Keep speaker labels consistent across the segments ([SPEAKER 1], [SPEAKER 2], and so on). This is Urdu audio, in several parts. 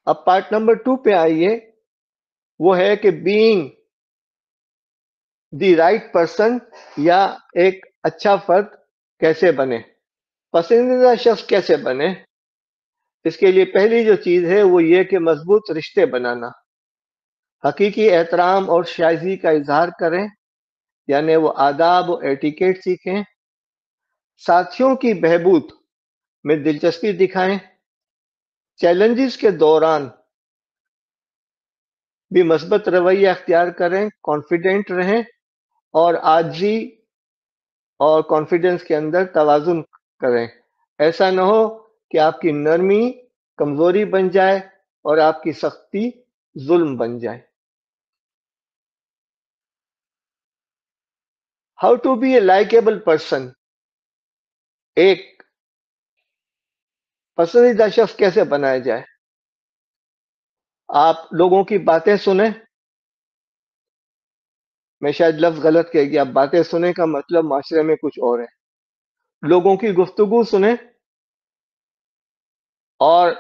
[SPEAKER 1] اب پارٹ نمبر 2 پہ آئیے، وہ ہے کہ بینگ دی رائٹ پرسن، یا ایک اچھا فرد کیسے بنے، پسندیدہ شخص کیسے بنے۔ اس کے لیے پہلی جو چیز ہے وہ یہ کہ مضبوط رشتے بنانا، حقیقی احترام اور شائستگی کا اظہار کریں، یعنی وہ آداب و ایٹیکیٹ سیکھیں، ساتھیوں کی بہبود میں دلچسپی دکھائیں، چیلنجز کے دوران بھی مثبت رویہ اختیار کریں، کانفیڈنٹ رہیں، اور عاجزی اور کانفیڈنس کے اندر توازن کریں۔ ایسا نہ ہو کہ آپ کی نرمی کمزوری بن جائے اور آپ کی سختی ظلم بن جائے۔ How to be a likeable person, ایک پسندیدہ شخص کیسے بنایا جائے۔ آپ لوگوں کی باتیں سنیں، میں شاید لفظ غلط کہہ گیا، باتیں سنیں کا مطلب معاشرے میں کچھ اور ہے۔ لوگوں کی گفتگو سنیں اور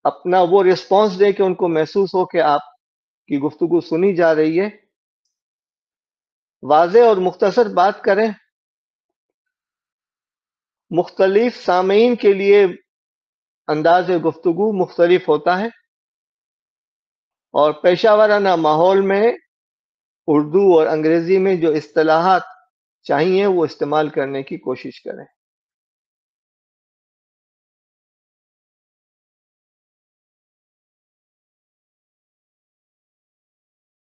[SPEAKER 1] اپنا وہ رسپانس دیں کہ ان کو محسوس ہو کہ آپ کی گفتگو سنی جا رہی ہے۔ واضح اور مختصر بات کریں، مختلف سامعین کے لیے انداز گفتگو مختلف ہوتا ہے، اور پیشہ ورانہ ماحول میں اردو اور انگریزی میں جو اصطلاحات چاہیے وہ استعمال کرنے کی کوشش کریں۔